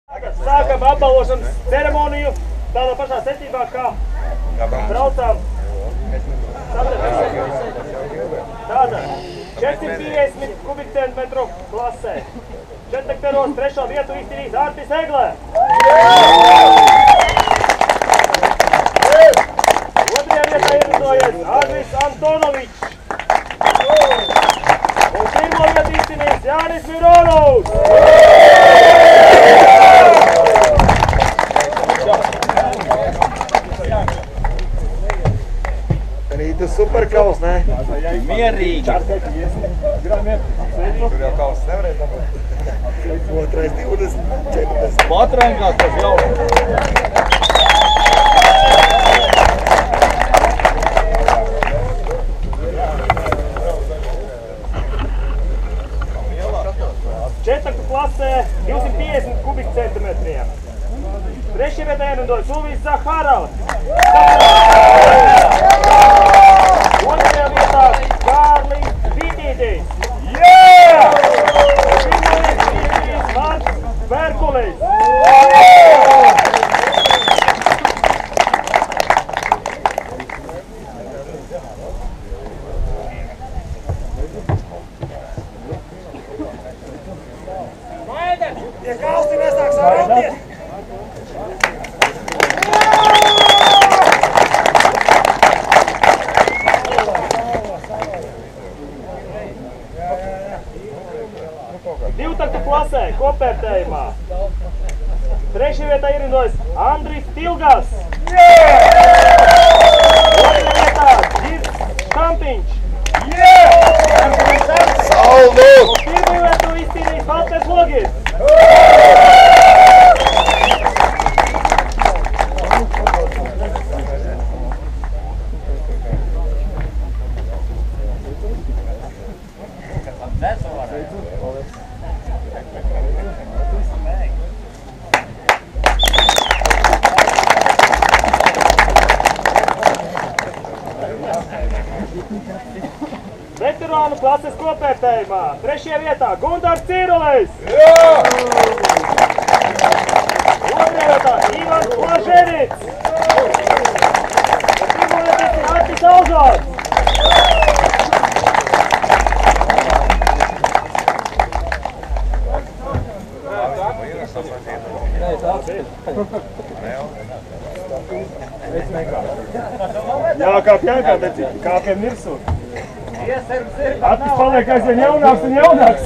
Sākam apbalvošanas ceremoniju tādā pašā secībā, kā braucām. Tātad 450 kubikcentimetru klasē. Četrtekteros 3. vietu izcīnījis Artis Eglē. Otrajā vietā ierindojies Andris Antonovičs. Un pirmo vietu izcīnījis Jānis Mironovs. Tu superkaus, ne? Mierīgi. Tur jau kaus nevarēja dabūt. Otrais 20, 40. Patrenkās tas jau. Četvrtu klasē 250 kubikcentimetriem. Trešajā vietā ierindojas Ulvis Zaharovs. Otrajā vietā Kārlis Vitītis. Pirmā vieta izcīnījis Marks Verkulis. Ja kausti nesāk sarauties! Divtaktu klasē kopvērtējumā. Trešajā vietā ierindojas Andris Tilgas. Otrajā vietā Girts Štampiņš. Saldu! Un pirmo vietu izcīnījis Valters Logis. Veterānu klases kopvērtējumā. Trešajā vietā Gundars Cirulis. Otrajā vietā Ivans Blažerits. Un pirmo vietu izcīnījis Artis Alzors. Jākāp, kāpiem virsū. Artis paliek aizvien jaunāks un jaunāks.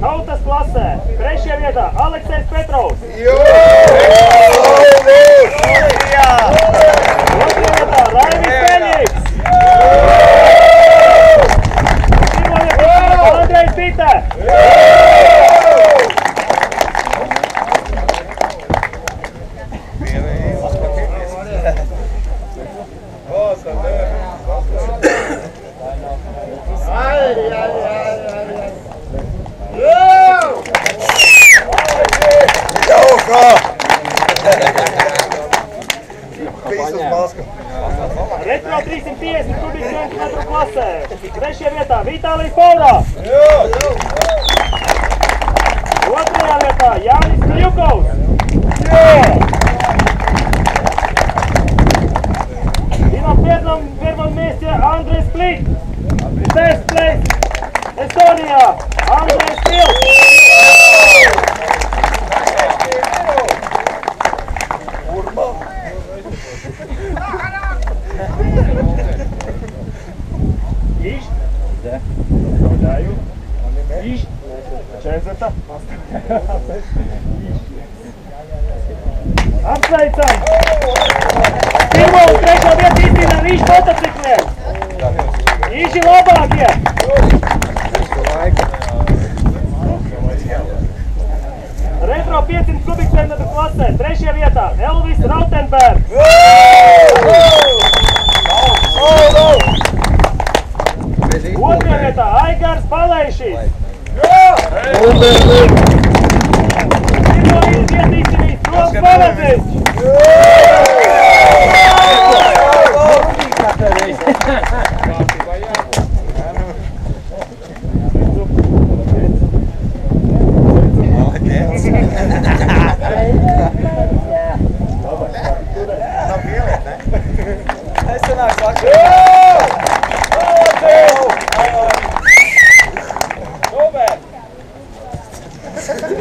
Tautas klasē. Trešajā vietā Aleksejs Petrovs. Otrajā vietā Raivis Peļiks. Pirmo vietu izcīnījis Andrejs Pite. Retro 350 kubikcentimetru klasē. Trešajā vietā Vitālijs Paurā. Otrajā vietā Jānis Kļukovs. И на первом месте Андрей Сплит. First place Estonia, Andrei Stil. Iść? Daju. Iść? Čezeta? Apsveicam! Pirmo un trešo vietu izcīnīja Rīš motocikliem. Īši labākie! Retro 500 kubikcentimetru klasē, trešajā vietā Elvis Rautenbergs. Otrajā vietā Aigars Palēšis. Pirmo izvietīšanīs, Toms Valaciņš!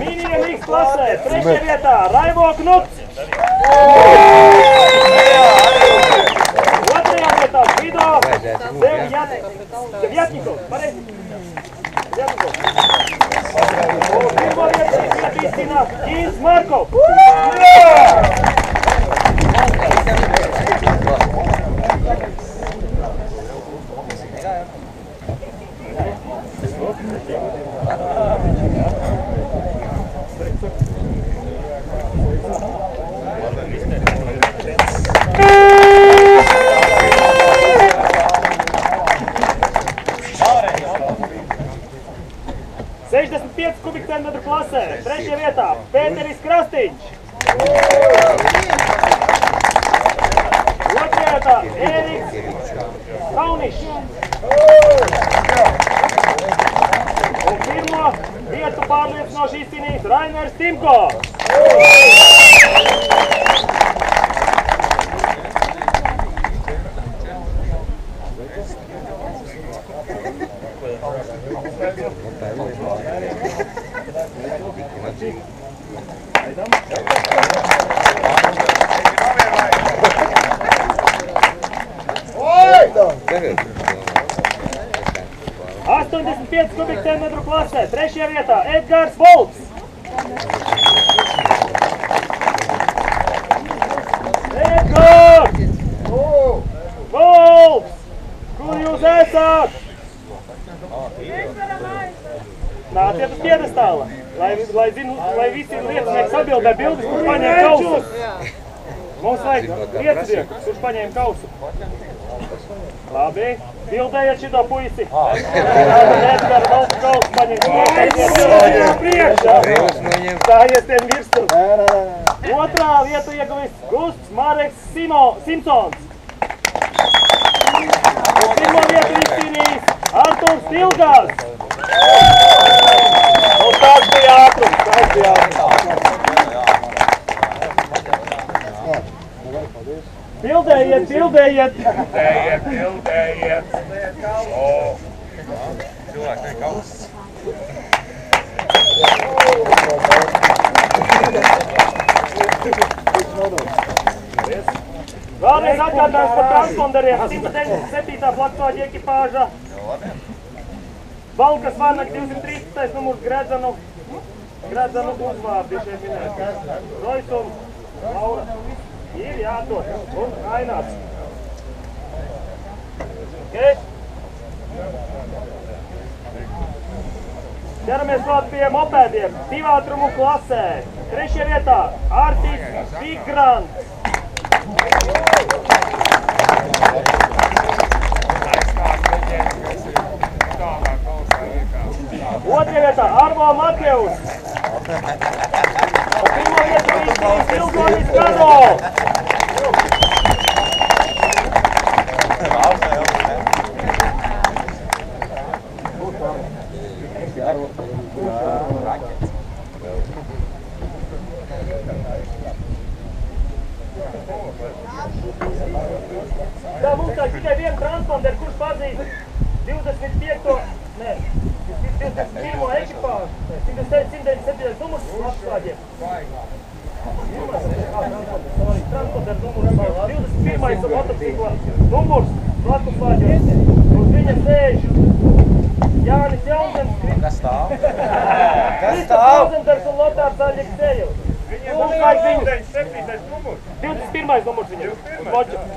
Mīnijam X klasē, 3. vietā, Raivo Knuts. 2. vietā, Vido Devjatnikovs, pareizi? Devjatnikovs. 1. vietu izvietīšanā, Ģīns Markovs. Kubikcentimetru klasē, 3. vietā, Pēteris Krastīņš. 2. vietā, Ēriks Kaunišs. Un 1. vietu pārliecinoši izcīnījis Rainers Timko. Kubikcentimetru klasē, 3. vietā, Edgars Volps. Edgars! Volps! Kur jūs esat? Nāciet uz piedestāla, lai visi lietinieki sabildē bildes, kurš paņēma kausu. Mums vajag liecinieku, kurš paņēma kausu. Labi, bildējiet šito puisi. Edgara valsts kausu paņemt. Stājies tiem virsū. 2. vietu ieguvis Gusts Mareks Simpsons. 1. vietu izcīnījis Arturs Tilgās. Un tāds bija ātrums, Bildējiet! Bildējiet! Cilvēki ir kauss. Vēlreiz atgādājums par transponderiem. 197. plaktoģa ekipāža. Valkas Varnak 213. numurs Gredzanu uzvārdi šeit minēt. Rois un Laura. Ir jāatrod. Un Aināts. Okay. Ķeramies klāt pie mopēdiem. 2 ātrumu klasē. 3. vietā Artis Vigrants. 2. vietā Arvo Matjevs. 1. vietā Ilgonis Kano. Tā mums tā tikai viena transponderi, kurš pazīst 25. Nē, 21. ekipāžu, 197. numurs apstāģiem. Transponderi numurs 21. motocikla numurs apstāģiem. Uz viņa sēž Jānis Jaunzems. Kas stāv? Kristofs un Lotārs Aleksejevs. Mums vajag viņu. 21. numurs viņam.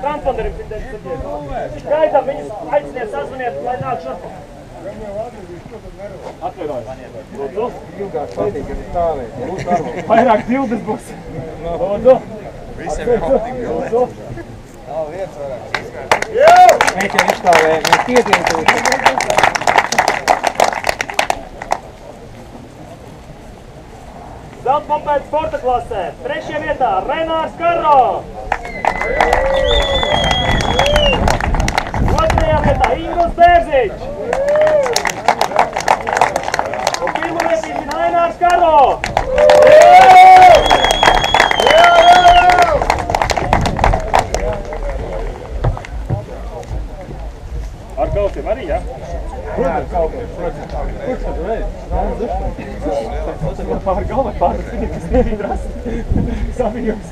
Transponderim 197. Gaidām viņus aiciniet sazvaniet, lai nāk šurp. Atverojas. Lūdzu. Ilgāk patīk, ja stāvēt. Vairāk bildes būs. Lūdzu. Visiem ir patīk bildes. Nav vietas vairāk. Mēs jau izstāvējam, mēs tiekam. zelta mopēdu sporta klasē. 3. vietā Renārs Karro. 2. vietā Ingūns Bērziņš. Un 1. vietu izcīna Renārs Karro. Ar kausiem arī, jā? Protams, kausiem. Kurš tad reiz? Rāna Zuškam. Pār galvai pārstīni, kas nebija drast. Savījums.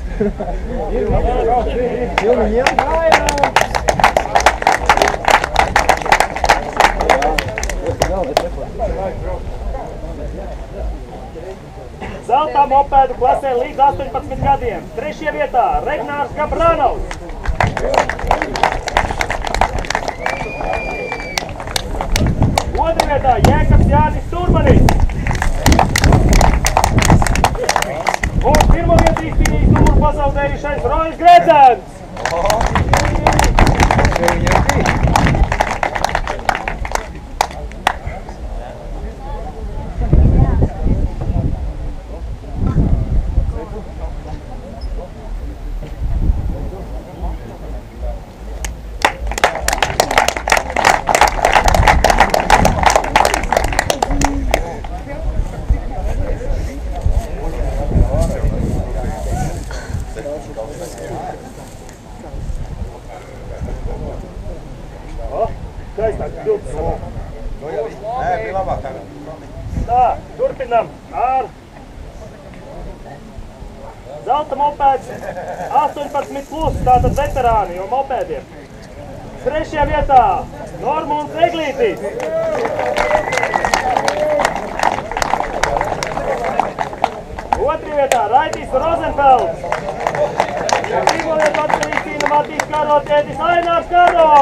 Zeltā mopēdu klasē līdz 18 gadiem. 3. vietā Regnārs Gabranovs. 2. vietā Jēkabs Jānis Turmanis. Un 1. vietu izcīnījis numuru pazaudējušais Rojas Gredzens. Tā, turpinam ar zelta mopēds 18+, tātad veterāni un mopēdiem. 3. vietā Normunds Eglītis. 2. vietā Raitis Rozenfelds. 1. vietu atkarīcīna Matīs Karo tētis Ainārs Karo.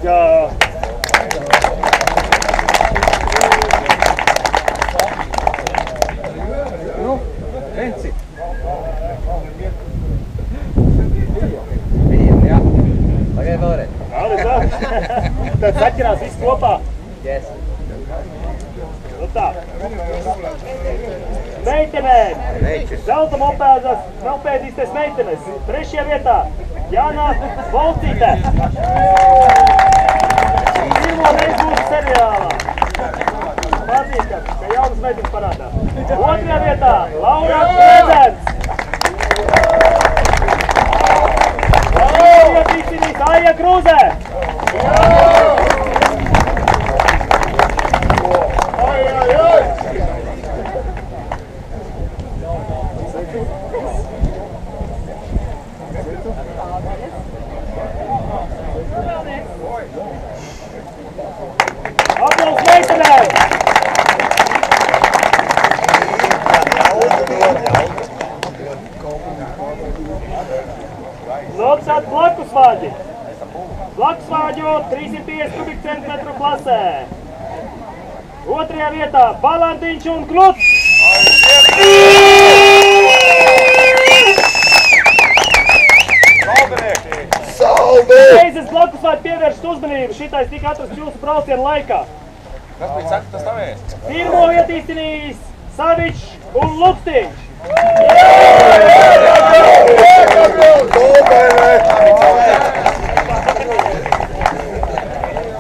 Jā. Nu, Renci. Jā. Tagad vēlreiz. Tad saķerās viss kopā. Yes. Nu tā. Meitenēm. Zelta mopēdistes meitenes. 3. vietā Jāna Volcīte. 1. reizi būs seriālā. Patīkam, ka jaunas meitenes parādā. 2. vietā Laura Gredzens. 3. vietu izcīnīs Aija Krūze. Apjauls meitenēm! Noksāt blakusvāģi. Blakusvāģu 350 kubikcentimetru klasē. 2. vietā Balantiņš un Kluts. Reizes blakusvāģi pievēršas uzmanību. Šitais tika atrasts jūsu braucienu laikā. Kas bija saka, tas tavies? 1. vietu izcīnījis Savičs un Lupstiņš.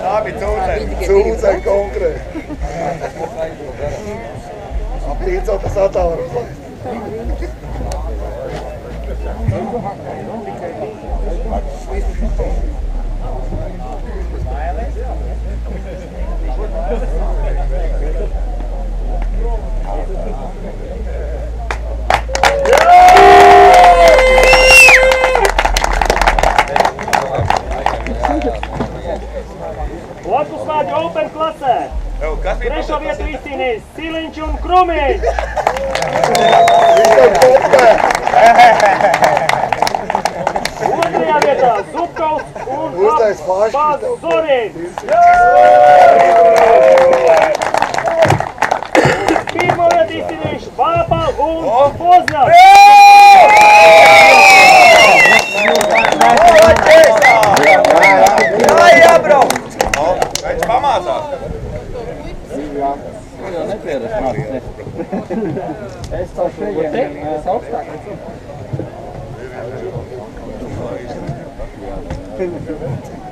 Tā bija cūcē konkrēti. Aptīcot tas attāvaru uzlaist. Blakusvāģu Open klasē. 3. vietu izcīnījis Siliņš un Krumiņš. 2. vietā Zubkovs un Pazurins. Pozdrav! Već pamācās. Es to šeit, es augstāk.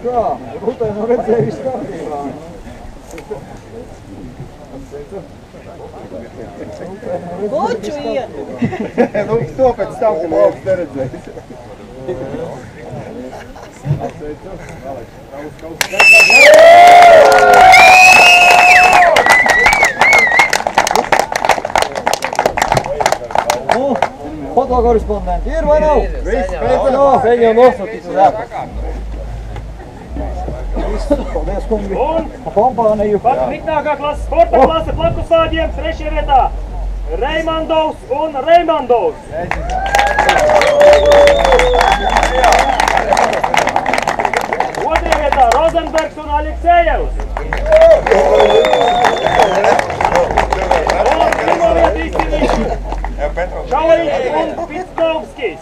Kā? Rūtai nu redzēju visu kārtībā. Buču iet! Nu, to pēc tam, ka labs neredzējis. Nu, fotokorespondenti ir vai nav? Viss, Viņi jau nosūtīs uz ēpastu. Paldies, kungi. Un Pa kompāniju. pat niknākā klase, sporta klase plakusvāģiem, 3. vietā Reimandovs un Reimandovs. Otrajā vietā Rozenbergs un Aleksejevs. Un pirmo vietu izcīnīja Šaurīts un Pitskovskis.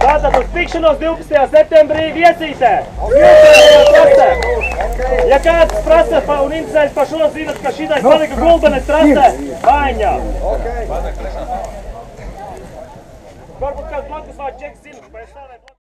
Tātad uz tikšanos 12. septembrī Viesītē. Ja kāds prasa un interesēs par šo, zinat, ka šitais palika Gulbenes trasē Mājiņā. Varbūt kāds blakus vārds Džeks zina, vai stāvēt